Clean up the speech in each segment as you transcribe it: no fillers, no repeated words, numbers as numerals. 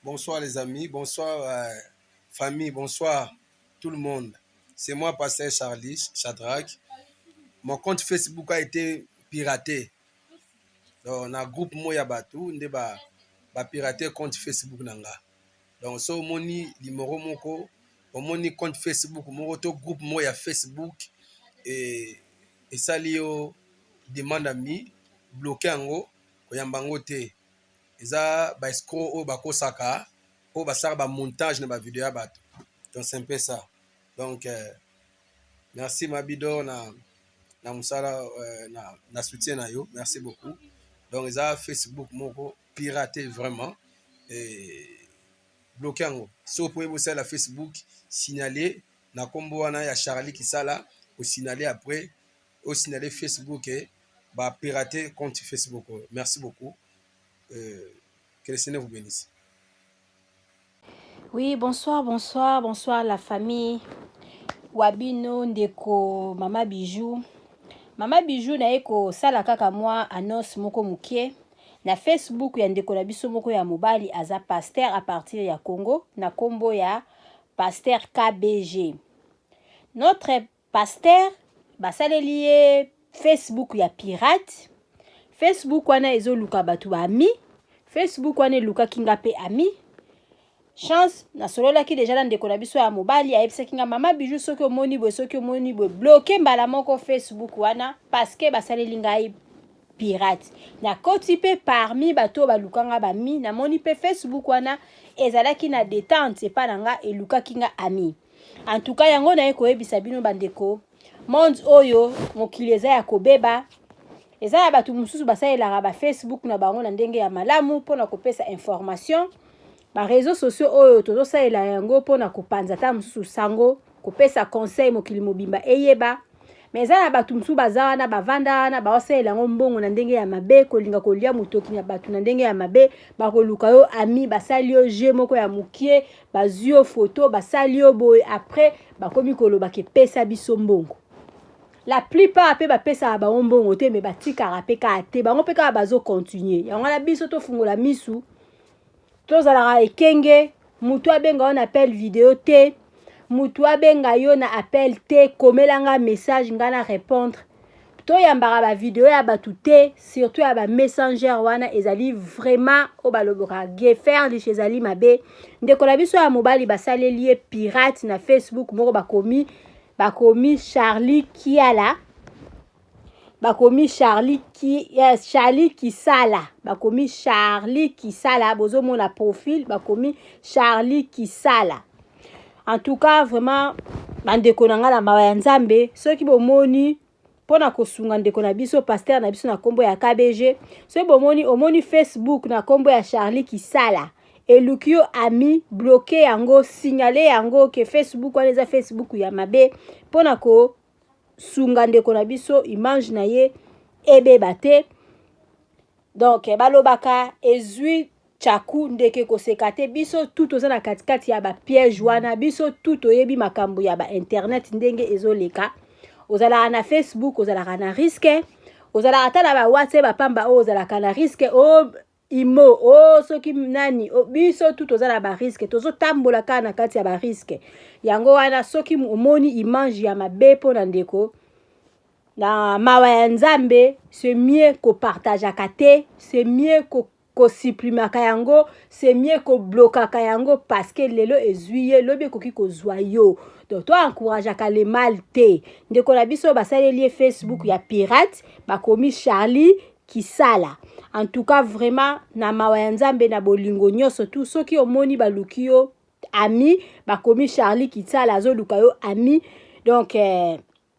Bonsoir les amis, bonsoir famille, bonsoir tout le monde. C'est moi, Pasteur Charlie Shadrach. Mon compte Facebook a été piraté. Donc, on a un groupe Moya Batou, on a piraté compte Facebook nanga. Donc, so moni numéro moko, on compte Facebook, mon groupe Moya Facebook et ça lio demande ami bloqué ango koyambango te. Eza ba escroc o ba kosaka o ba sara ba montage na ba vidéo ya bato. Donc c'est un peu ça. Donc merci Mabido na musala na soutien na yo. Merci beaucoup. Donc eza Facebook moko piraté vraiment et bloqué ango. Si vous pouvez vous la Facebook signaler na kombo wana ya Charlie Kisala ou signaler après au signaler Facebook et bah pirater compte Facebook. Merci beaucoup. Que le Seigneur vous bénisse. Oui, bonsoir la famille. Wabino ndeko Mama Bijou. Mama Bijou na eko sala kaka moi annonce moko mukie. Na Facebook ya ndeko na biso moko ya mobali aza pasteur à partir ya Congo na kombo ya pasteur KBG. Notre pasteur basaleli Facebook ya pirate. Facebook wana ezo luka batu ba ami. Facebook wana luka kinga pe ami. Chance na solola ki déjà ndeko na biso ya mobali ayebisa kinga Mama Bijou soki omoni bo bloquer mbala moko Facebook wana parce que basaleli ngai pirate. Na koti pe parmi bato balukanga ba mi na moni pe Facebook wana ezalaki na détente pa nanga eluka kinga ami. En tout cas yango na eko ebisa bino bandeko monde oyo mokili eza ya kobeba eza ya bato mususu basalelaka ba Facebook na bango na ndenge ya malamu pona kopesa information. Ba réseaux sociaux oyo tozo saela yango pona kopanza ta mususu sango kopesa conseil mokili mobimba eyeba mais za na batu mususu bazawa na bavanda na baosela yango mbongo na ndenge ya mabe kolinga kolia mutoki na batu na ndenge ya mabe bakoluka yo ami basali yo je moko ya mukie bazio photo basali yo boy après bakomi koloba ke pesa biso mbongo. La plupart pe bapesa ba mbongo te mais batikara pe ka te bango pe ka bazo continuer yango na biso to fungola misu tozalaka ekenge mutu abenga on appel vidéo te mutu abenga yo na appel te komelanga message ngana répondre to yambaka ba vidéo ya batu te surtout ya ba messenger wana ezali vraiment o baloboka gefer li ezali mabe ndeko na biso ya mobali basaleli pirate na Facebook moko bakomi Charlie Kiala bakomi Charlie Kisala bakomi Charlie Kisala bozo mona profil bakomi Charlie Kisala. En tout cas vraiment bandeko na ngala mawa ya nzambe soki bomoni pona kosunga ndeko na biso pasteur na biso na kombo ya KBG soki bomoni omoni Facebook na kombo ya Charlie Kisala elukio ami bloqué yango signaler yango ke Facebook wana eza Facebook ya mabe pona ko sunga ndeko na biso image na ye ebeba te. Donc balobaka ezui chaku ndeke koseka te biso tout oza na katikati ya ba piège wana biso tout oyebi makambo ya ba internet ndenge ezoleka ozala na Facebook ozala na risque ozala ata na ba WhatsApp bapamba ozala na risque imo soki nani biso tout ozala ba risque tozo tambola ka na kati ya ba risque yango wana soki omoni image ya mabe pona ndeko na mawa ya nzambe c'est mieux ko partage kate c'est mieux ko supprimer kayango c'est mieux ko bloquer kayango parce que lelo ezuye lobi koki ko zwayo donc toi encourage ka le mal te ndeko na biso basaleli Facebook ya pirate bakomi Charlie Kisala. En tout cas vraiment na mawa ya nzambe na bolingo nyoso tout soki omoni balukio ami bakomi Charlie Kisala azoluka yo ami donc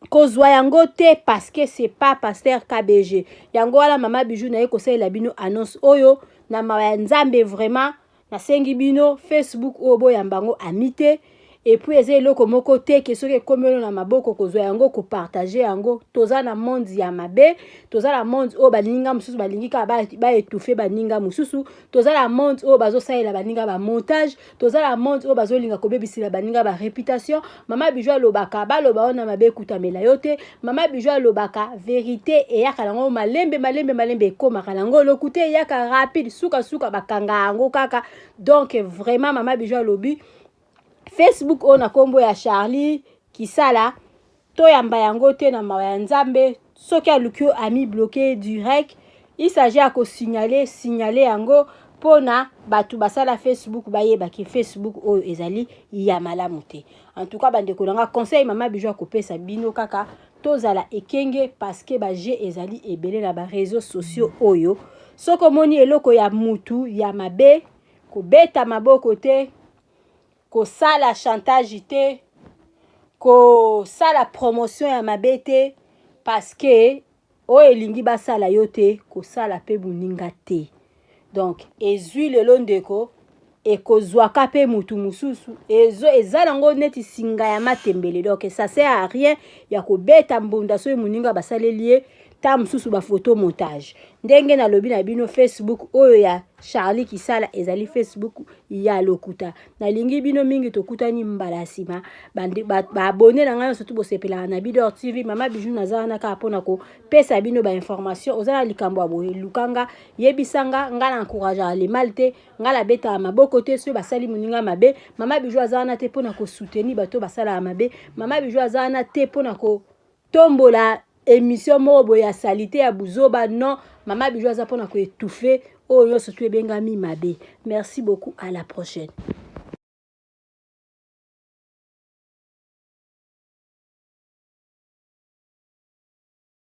kozwa yango te parce que c'est pas pasteur KBG yango wala Mama Bijou na yeko sala bino annonce oyo na mawa ya nzambe vraiment na sengi bino Facebook obo yambango amite et puis eza eloko moko te ke soki ekomeli na maboko kozwa yango kopartage yango toza na monde ya mabe toza na monde oyo baninga mosusu balingi kaka baétouffe baninga mosusu toza na monde oyo bazosalela baninga bamontage toza na monde oyo bazolinga kobebisela baninga baréputation mama Bijou alobaka baloba wana mabe ekutamela yo te mama Bijou alobaka vérité eyaka nango malembe ekomaka nango lokute eyaka rapide suka bakanga yango kaka donc vraiment mama Bijou alobi Facebook on a kombo ya Charlie Kisala to yamba yango te na mawa ya nzambe soki alukio ami bloqué direct il s'agit à signaler yango pona batu basala Facebook bayeba ki Facebook oyo ezali ya malamu te en tout cas bande ko nga conseil mama Bijou akopesa bino kaka tozala ekenge parce que ba je ezali ebele na ba réseaux sociaux oyo soko moni eloko ya mutu ya mabe ko beta maboko te ko sala chantage te ko sala promotion ya mabe te parce que o elingi basala yo te ko sala pe buninga te donc ezwi lelo ndeko ekozwaka pe mutu mususu eza nango neti singa ya matembele donc ça sert à rien ya kobeta mbunda so muninga basaleli ta mususu ba photo montage ndenge na lobi na bino Facebook oyo ya Charlie Kisala ezali Facebook ya lokuta na lingi bino mingi tokutani mbala sima ba abonné na ngai surtout bosepela na Bidor TV mama Bijou nazana ka pona ko pesa bino ba information ozala likambo aboye lukanga yebisanga ngala encourager les malte ngala beta maboko te so basali muninga mabe mama Bijou azana te pona ko soutenir bato basala mabe mama Bijou azana te pona ko tombola émission moko ya salité ya buzoba non mama Bijou aza pona ko étouffer oyo surtout ebengami mabe merci beaucoup à la prochaine.